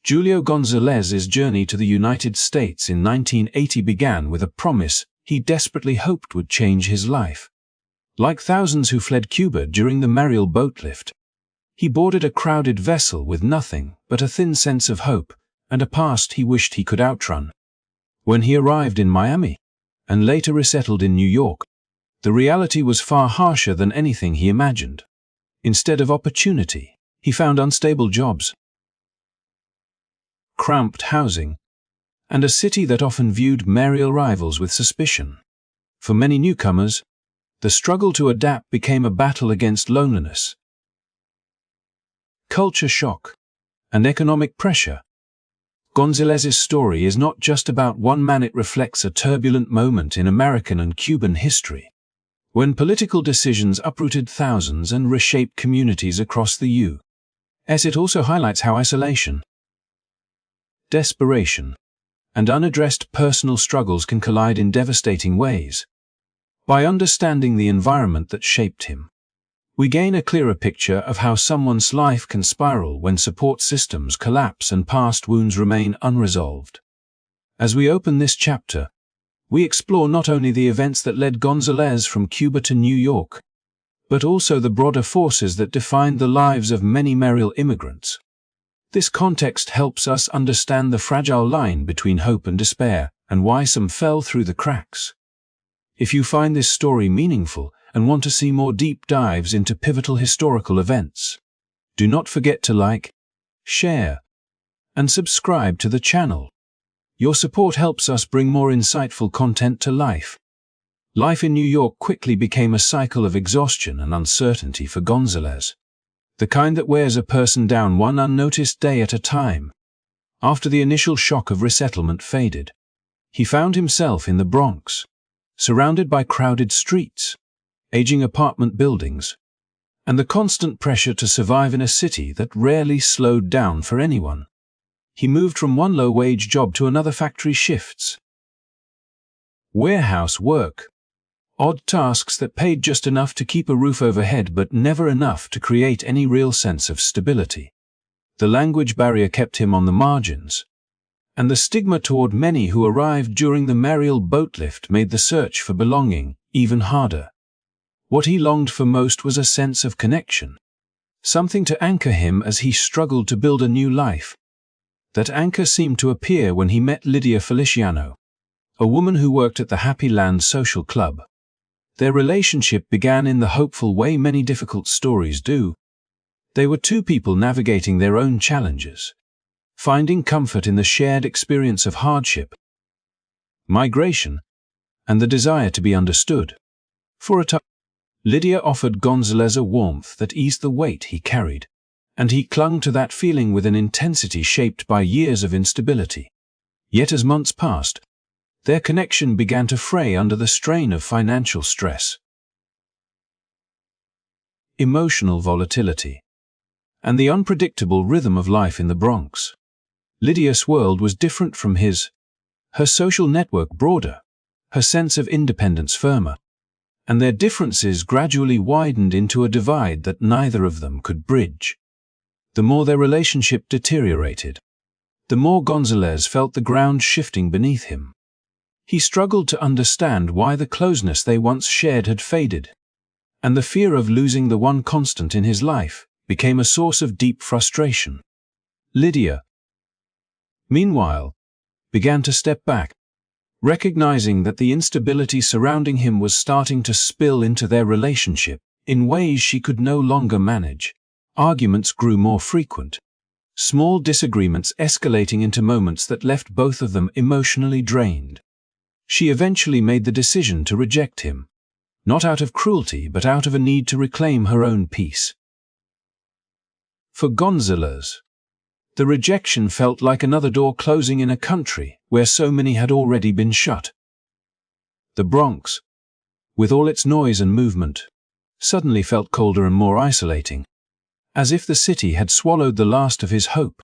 Julio Gonzalez's journey to the United States in 1980 began with a promise he desperately hoped would change his life. Like thousands who fled Cuba during the Mariel boat lift, he boarded a crowded vessel with nothing but a thin sense of hope and a past he wished he could outrun. When he arrived in Miami, and later resettled in New York, the reality was far harsher than anything he imagined. Instead of opportunity, he found unstable jobs, cramped housing, and a city that often viewed Mariel rivals with suspicion. For many newcomers, the struggle to adapt became a battle against loneliness, culture shock, and economic pressure. Gonzalez's story is not just about one man, it reflects a turbulent moment in American and Cuban history, when political decisions uprooted thousands and reshaped communities across the U.S. It also highlights how isolation, desperation, and unaddressed personal struggles can collide in devastating ways. By understanding the environment that shaped him, we gain a clearer picture of how someone's life can spiral when support systems collapse and past wounds remain unresolved. As we open this chapter, we explore not only the events that led Gonzalez from Cuba to New York, but also the broader forces that defined the lives of many Mariel immigrants. This context helps us understand the fragile line between hope and despair, and why some fell through the cracks. If you find this story meaningful and want to see more deep dives into pivotal historical events, do not forget to like, share, and subscribe to the channel. Your support helps us bring more insightful content to life. Life in New York quickly became a cycle of exhaustion and uncertainty for Gonzalez, the kind that wears a person down one unnoticed day at a time. After the initial shock of resettlement faded, he found himself in the Bronx, surrounded by crowded streets, aging apartment buildings, and the constant pressure to survive in a city that rarely slowed down for anyone. He moved from one low-wage job to another, factory shifts, warehouse work, odd tasks that paid just enough to keep a roof overhead but never enough to create any real sense of stability. The language barrier kept him on the margins, and the stigma toward many who arrived during the Mariel boat lift made the search for belonging even harder. What he longed for most was a sense of connection, something to anchor him as he struggled to build a new life. That anchor seemed to appear when he met Lydia Feliciano, a woman who worked at the Happy Land social club. Their relationship began in the hopeful way many difficult stories do. They were two people navigating their own challenges, finding comfort in the shared experience of hardship, migration, and the desire to be understood. For a time, Lydia offered Gonzalez a warmth that eased the weight he carried, and he clung to that feeling with an intensity shaped by years of instability. Yet as months passed, their connection began to fray under the strain of financial stress, emotional volatility, and the unpredictable rhythm of life in the Bronx. Lydia's world was different from his, her social network broader, her sense of independence firmer, and their differences gradually widened into a divide that neither of them could bridge. The more their relationship deteriorated, the more Gonzalez felt the ground shifting beneath him. He struggled to understand why the closeness they once shared had faded, and the fear of losing the one constant in his life became a source of deep frustration. Lydia, meanwhile, began to step back, recognizing that the instability surrounding him was starting to spill into their relationship in ways she could no longer manage. Arguments grew more frequent, small disagreements escalating into moments that left both of them emotionally drained. She eventually made the decision to reject him, not out of cruelty but out of a need to reclaim her own peace. For Gonzalez, the rejection felt like another door closing in a country where so many had already been shut. The Bronx, with all its noise and movement, suddenly felt colder and more isolating, as if the city had swallowed the last of his hope.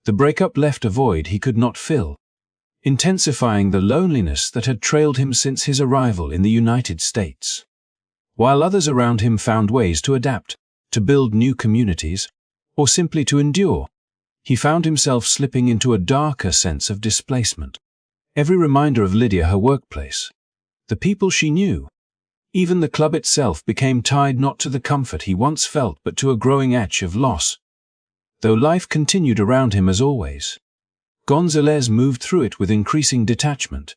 The breakup left a void he could not fill, intensifying the loneliness that had trailed him since his arrival in the United States. While others around him found ways to adapt, to build new communities, or simply to endure, he found himself slipping into a darker sense of displacement. Every reminder of Lydia, her workplace, the people she knew, even the club itself became tied not to the comfort he once felt but to a growing edge of loss. Though life continued around him as always, Gonzalez moved through it with increasing detachment,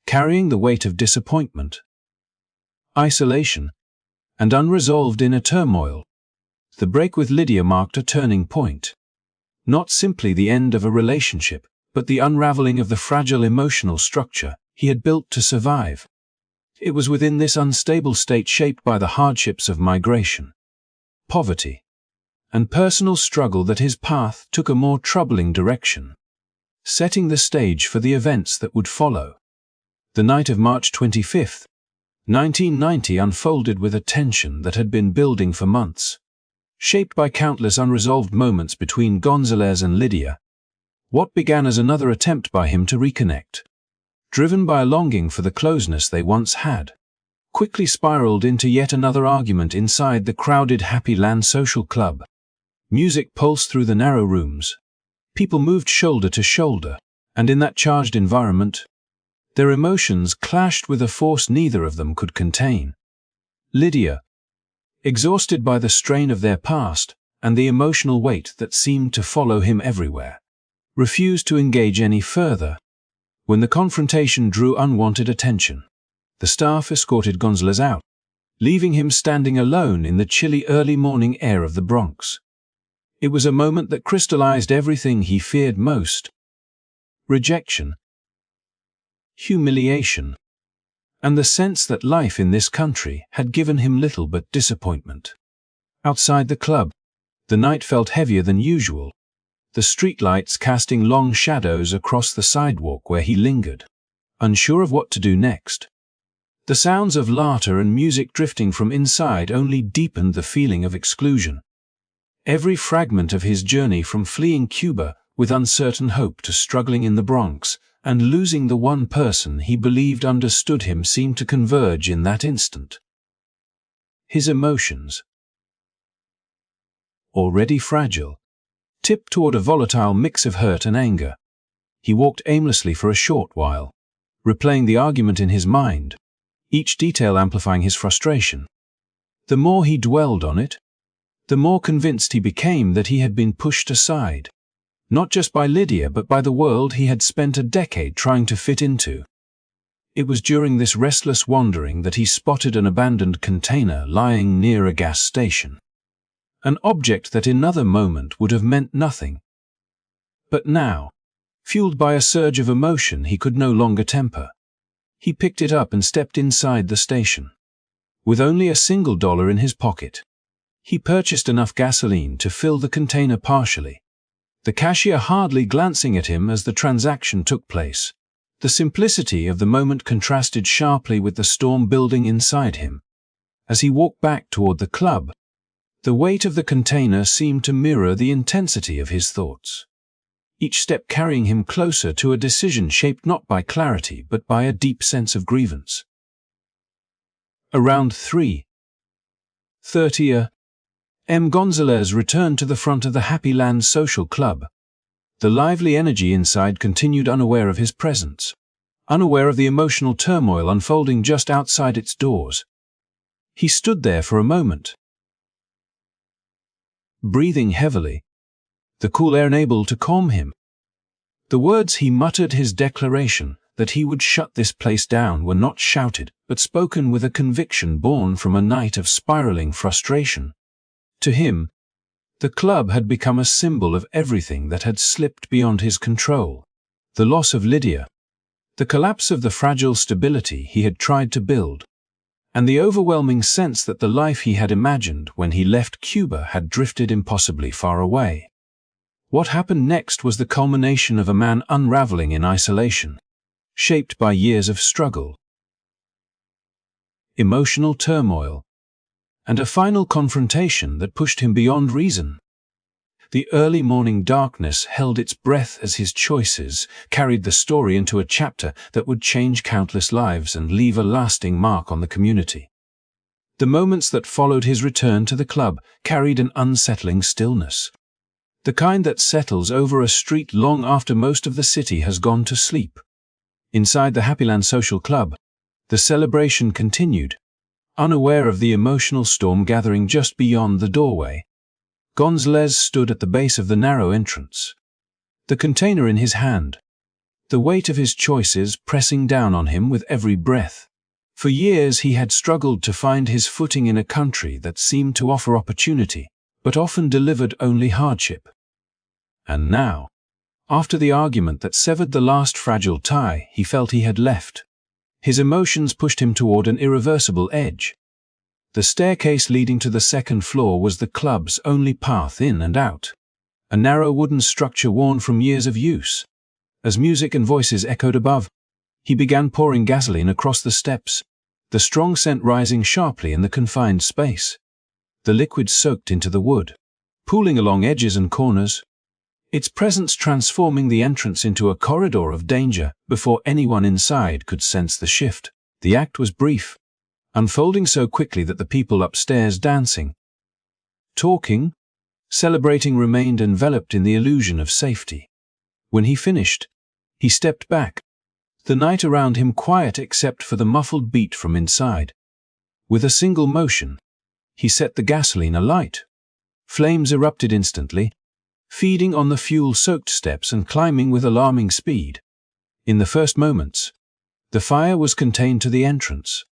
carrying the weight of disappointment, isolation, and unresolved inner turmoil. The break with Lydia marked a turning point. Not simply the end of a relationship, but the unraveling of the fragile emotional structure he had built to survive. It was within this unstable state, shaped by the hardships of migration, poverty, and personal struggle, that his path took a more troubling direction, setting the stage for the events that would follow. The night of March 25, 1990 unfolded with a tension that had been building for months. Shaped by countless unresolved moments between Gonzalez and Lydia, what began as another attempt by him to reconnect, driven by a longing for the closeness they once had, quickly spiraled into yet another argument inside the crowded Happy Land social club. Music pulsed through the narrow rooms. People moved shoulder to shoulder, and in that charged environment, their emotions clashed with a force neither of them could contain. Lydia, exhausted by the strain of their past and the emotional weight that seemed to follow him everywhere, refused to engage any further. When the confrontation drew unwanted attention, the staff escorted Gonzalez out, leaving him standing alone in the chilly early morning air of the Bronx. It was a moment that crystallized everything he feared most: rejection, humiliation, and the sense that life in this country had given him little but disappointment. Outside the club, the night felt heavier than usual, the streetlights casting long shadows across the sidewalk where he lingered, unsure of what to do next. The sounds of laughter and music drifting from inside only deepened the feeling of exclusion. Every fragment of his journey, from fleeing Cuba with uncertain hope to struggling in the Bronx and losing the one person he believed understood him, seemed to converge in that instant. His emotions, already fragile, tipped toward a volatile mix of hurt and anger. He walked aimlessly for a short while, replaying the argument in his mind, each detail amplifying his frustration. The more he dwelled on it, the more convinced he became that he had been pushed aside, not just by Lydia but by the world he had spent a decade trying to fit into. It was during this restless wandering that he spotted an abandoned container lying near a gas station. An object that in another moment would have meant nothing. But now, fueled by a surge of emotion he could no longer temper, he picked it up and stepped inside the station. With only $1 in his pocket, he purchased enough gasoline to fill the container partially, the cashier hardly glancing at him as the transaction took place. The simplicity of the moment contrasted sharply with the storm building inside him. As he walked back toward the club, the weight of the container seemed to mirror the intensity of his thoughts, each step carrying him closer to a decision shaped not by clarity but by a deep sense of grievance. Around 3:30 a.m. Gonzalez returned to the front of the Happy Land social club. The lively energy inside continued, unaware of his presence, unaware of the emotional turmoil unfolding just outside its doors. He stood there for a moment, breathing heavily, the cool air unable to calm him. The words he muttered, his declaration that he would shut this place down, were not shouted, but spoken with a conviction born from a night of spiraling frustration. To him, the club had become a symbol of everything that had slipped beyond his control: the loss of Lydia, the collapse of the fragile stability he had tried to build, and the overwhelming sense that the life he had imagined when he left Cuba had drifted impossibly far away. What happened next was the culmination of a man unraveling in isolation, shaped by years of struggle, emotional turmoil, and a final confrontation that pushed him beyond reason. The early morning darkness held its breath as his choices carried the story into a chapter that would change countless lives and leave a lasting mark on the community. The moments that followed his return to the club carried an unsettling stillness. the kind that settles over a street long after most of the city has gone to sleep. Inside the Happyland Social Club, the celebration continued, unaware of the emotional storm gathering just beyond the doorway. Gonzalez stood at the base of the narrow entrance, the container in his hand, the weight of his choices pressing down on him with every breath. For years he had struggled to find his footing in a country that seemed to offer opportunity, but often delivered only hardship. And now, after the argument that severed the last fragile tie, he felt he had left. His emotions pushed him toward an irreversible edge. The staircase leading to the second floor was the club's only path in and out, a narrow wooden structure worn from years of use. As music and voices echoed above, he began pouring gasoline across the steps, the strong scent rising sharply in the confined space. The liquid soaked into the wood, pooling along edges and corners, its presence transforming the entrance into a corridor of danger before anyone inside could sense the shift. The act was brief, unfolding so quickly that the people upstairs dancing, talking, celebrating remained enveloped in the illusion of safety. When he finished, he stepped back, the night around him quiet except for the muffled beat from inside. With a single motion, he set the gasoline alight. Flames erupted instantly, feeding on the fuel-soaked steps and climbing with alarming speed. In the first moments, the fire was contained to the entrance,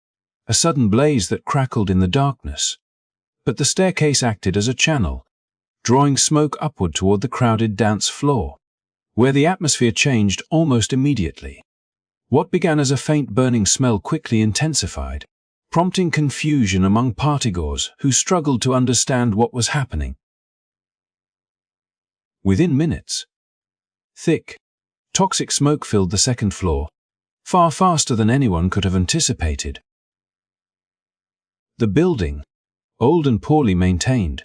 a sudden blaze that crackled in the darkness. But the staircase acted as a channel, drawing smoke upward toward the crowded dance floor, where the atmosphere changed almost immediately. What began as a faint burning smell quickly intensified, prompting confusion among partygoers who struggled to understand what was happening. Within minutes, thick, toxic smoke filled the second floor, far faster than anyone could have anticipated. The building, old and poorly maintained,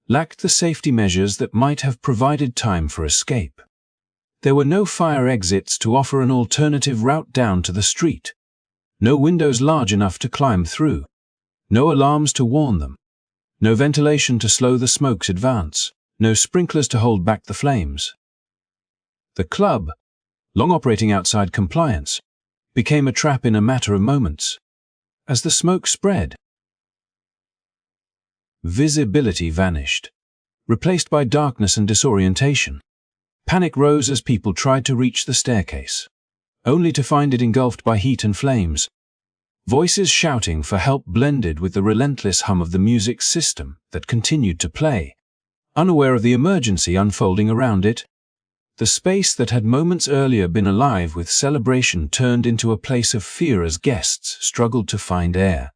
lacked the safety measures that might have provided time for escape. There were no fire exits to offer an alternative route down to the street, no windows large enough to climb through, no alarms to warn them, no ventilation to slow the smoke's advance, no sprinklers to hold back the flames. The club, long operating outside compliance, became a trap in a matter of moments. As the smoke spread, visibility vanished, replaced by darkness and disorientation. Panic rose as people tried to reach the staircase, only to find it engulfed by heat and flames. Voices shouting for help blended with the relentless hum of the music system that continued to play. Unaware of the emergency unfolding around it, the space that had moments earlier been alive with celebration turned into a place of fear as guests struggled to find air,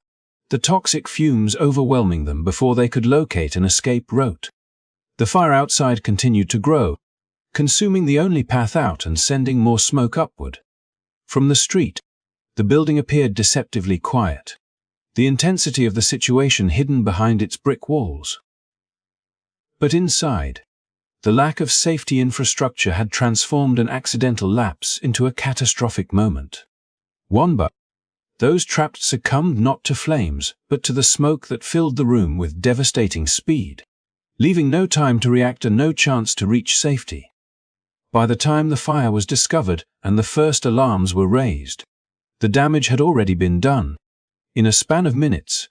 the toxic fumes overwhelming them before they could locate an escape route. The fire outside continued to grow, consuming the only path out and sending more smoke upward. From the street, the building appeared deceptively quiet, the intensity of the situation hidden behind its brick walls. But inside, the lack of safety infrastructure had transformed an accidental lapse into a catastrophic moment. But those trapped succumbed not to flames, but to the smoke that filled the room with devastating speed, leaving no time to react and no chance to reach safety. By the time the fire was discovered and the first alarms were raised, the damage had already been done. In a span of minutes,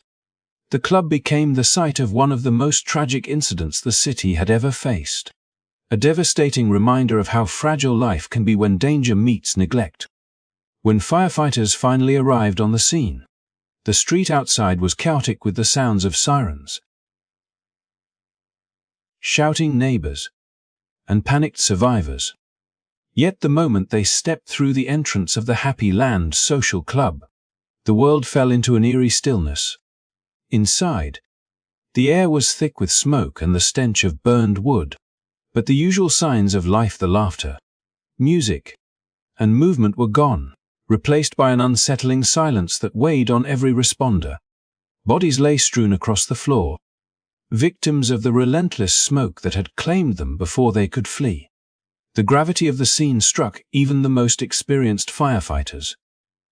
the club became the site of one of the most tragic incidents the city had ever faced. A devastating reminder of how fragile life can be when danger meets neglect. When firefighters finally arrived on the scene, the street outside was chaotic with the sounds of sirens, shouting neighbors, and panicked survivors. Yet the moment they stepped through the entrance of the Happyland Social Club, the world fell into an eerie stillness. Inside, the air was thick with smoke and the stench of burned wood, but the usual signs of life, the laughter, music, and movement were gone, replaced by an unsettling silence that weighed on every responder. Bodies lay strewn across the floor, victims of the relentless smoke that had claimed them before they could flee. The gravity of the scene struck even the most experienced firefighters,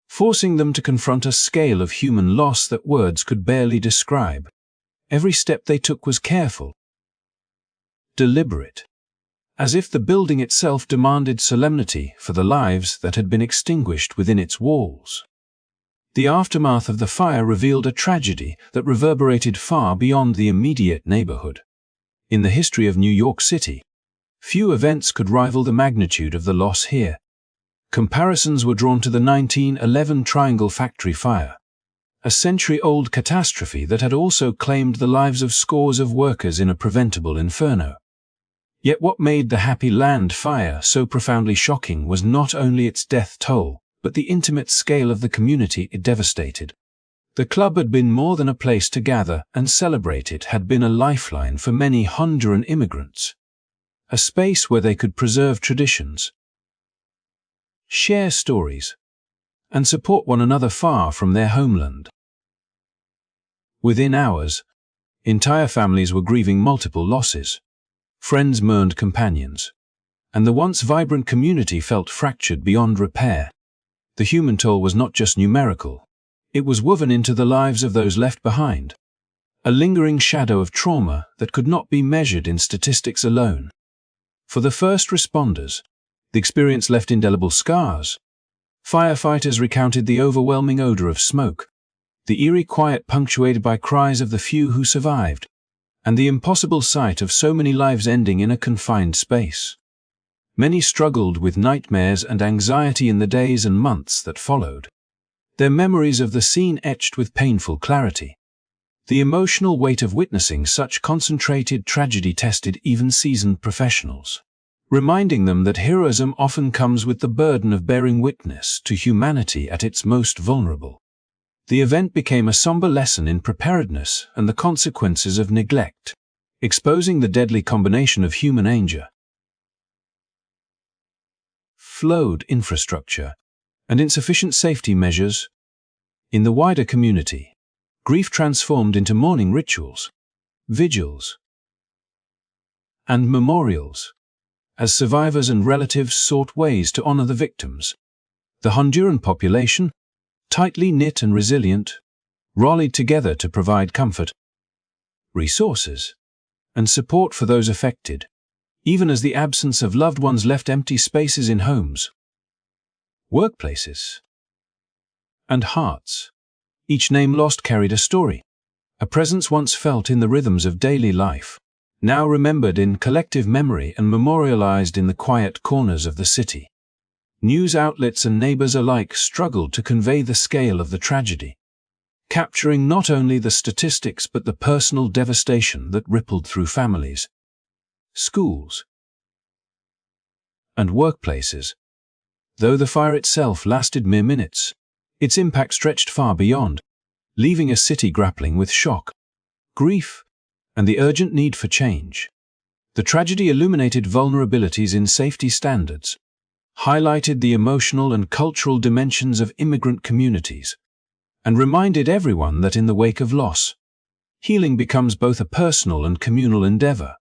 forcing them to confront a scale of human loss that words could barely describe. Every step they took was careful, deliberate, as if the building itself demanded solemnity for the lives that had been extinguished within its walls. The aftermath of the fire revealed a tragedy that reverberated far beyond the immediate neighborhood. In the history of New York City, few events could rival the magnitude of the loss here. Comparisons were drawn to the 1911 Triangle Factory fire, a century-old catastrophe that had also claimed the lives of scores of workers in a preventable inferno. Yet what made the Happy Land fire so profoundly shocking was not only its death toll, but the intimate scale of the community it devastated. The club had been more than a place to gather and celebrate. It had been a lifeline for many Honduran immigrants, a space where they could preserve traditions, share stories, and support one another far from their homeland. Within hours, entire families were grieving multiple losses. Friends mourned companions, and the once vibrant community felt fractured beyond repair. The human toll was not just numerical, it was woven into the lives of those left behind, a lingering shadow of trauma that could not be measured in statistics alone. For the first responders, the experience left indelible scars. Firefighters recounted the overwhelming odor of smoke, the eerie quiet punctuated by cries of the few who survived, and the impossible sight of so many lives ending in a confined space. Many struggled with nightmares and anxiety in the days and months that followed, their memories of the scene etched with painful clarity. The emotional weight of witnessing such concentrated tragedy tested even seasoned professionals, reminding them that heroism often comes with the burden of bearing witness to humanity at its most vulnerable. The event became a somber lesson in preparedness and the consequences of neglect, exposing the deadly combination of human danger, flawed infrastructure, and insufficient safety measures. In the wider community, grief transformed into mourning rituals, vigils, and memorials, as survivors and relatives sought ways to honor the victims. The Honduran population, tightly knit and resilient, rallied together to provide comfort, resources, and support for those affected, even as the absence of loved ones left empty spaces in homes, workplaces, and hearts. Each name lost carried a story, a presence once felt in the rhythms of daily life, now remembered in collective memory and memorialized in the quiet corners of the city. News outlets and neighbors alike struggled to convey the scale of the tragedy, capturing not only the statistics but the personal devastation that rippled through families, schools, and workplaces. Though the fire itself lasted mere minutes, its impact stretched far beyond, leaving a city grappling with shock, grief, and the urgent need for change. The tragedy illuminated vulnerabilities in safety standards, highlighted the emotional and cultural dimensions of immigrant communities, and reminded everyone that in the wake of loss, healing becomes both a personal and communal endeavor.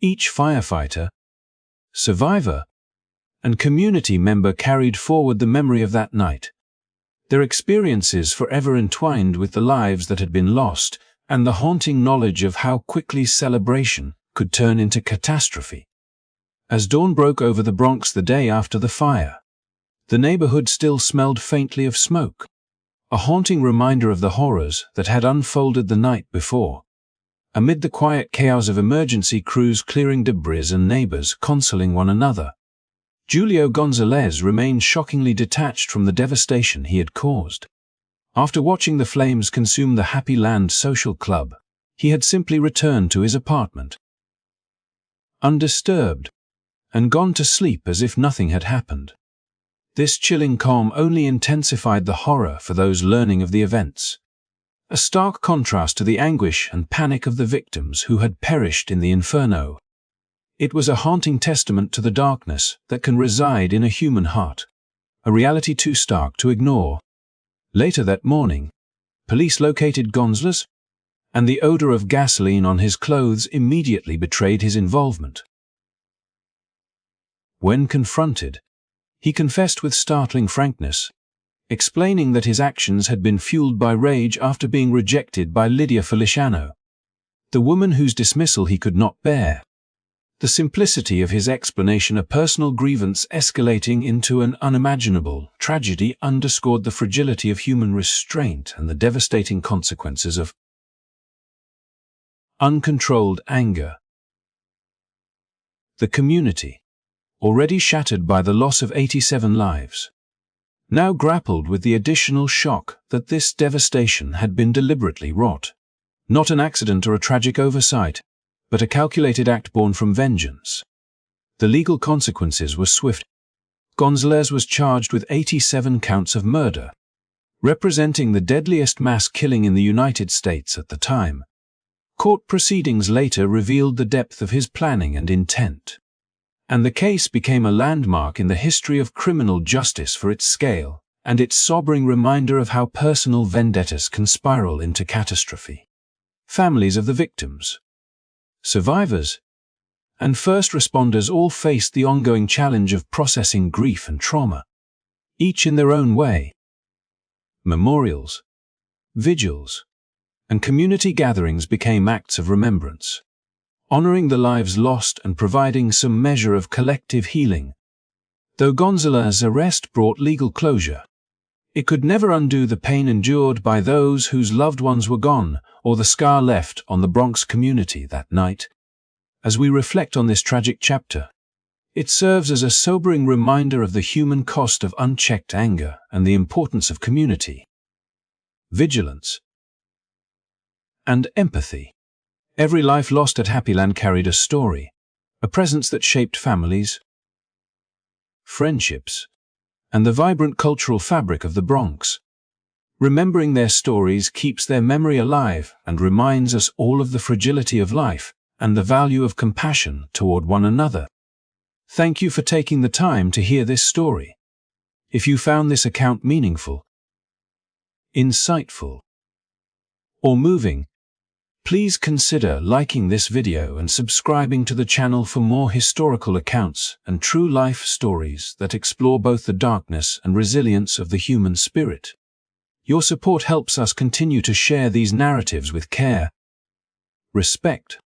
Each firefighter, survivor, and community member carried forward the memory of that night, their experiences forever entwined with the lives that had been lost, and the haunting knowledge of how quickly celebration could turn into catastrophe. As dawn broke over the Bronx the day after the fire, the neighborhood still smelled faintly of smoke, a haunting reminder of the horrors that had unfolded the night before. Amid the quiet chaos of emergency crews clearing debris and neighbors consoling one another, Julio Gonzalez remained shockingly detached from the devastation he had caused. After watching the flames consume the Happy Land Social Club, he had simply returned to his apartment, undisturbed, and gone to sleep as if nothing had happened. This chilling calm only intensified the horror for those learning of the events, a stark contrast to the anguish and panic of the victims who had perished in the inferno. It was a haunting testament to the darkness that can reside in a human heart, a reality too stark to ignore. Later that morning, police located Gonzalez, and the odor of gasoline on his clothes immediately betrayed his involvement. When confronted, he confessed with startling frankness, explaining that his actions had been fueled by rage after being rejected by Lydia Feliciano, the woman whose dismissal he could not bear. The simplicity of his explanation, a personal grievance escalating into an unimaginable tragedy, underscored the fragility of human restraint and the devastating consequences of uncontrolled anger. The community, already shattered by the loss of 87 lives, now grappled with the additional shock that this devastation had been deliberately wrought. Not an accident or a tragic oversight, but a calculated act born from vengeance. The legal consequences were swift. Gonzalez was charged with 87 counts of murder, representing the deadliest mass killing in the United States at the time. Court proceedings later revealed the depth of his planning and intent, and the case became a landmark in the history of criminal justice for its scale and its sobering reminder of how personal vendettas can spiral into catastrophe. Families of the victims, survivors, and first responders all faced the ongoing challenge of processing grief and trauma, each in their own way. Memorials, vigils, and community gatherings became acts of remembrance, honoring the lives lost and providing some measure of collective healing. Though Gonzalez's arrest brought legal closure, it could never undo the pain endured by those whose loved ones were gone or the scar left on the Bronx community that night. As we reflect on this tragic chapter, it serves as a sobering reminder of the human cost of unchecked anger and the importance of community, vigilance, and empathy. Every life lost at Happyland carried a story, a presence that shaped families, friendships, and the vibrant cultural fabric of the Bronx. Remembering their stories keeps their memory alive and reminds us all of the fragility of life and the value of compassion toward one another. Thank you for taking the time to hear this story. If you found this account meaningful, insightful, or moving, please consider liking this video and subscribing to the channel for more historical accounts and true life stories that explore both the darkness and resilience of the human spirit. Your support helps us continue to share these narratives with care, respect,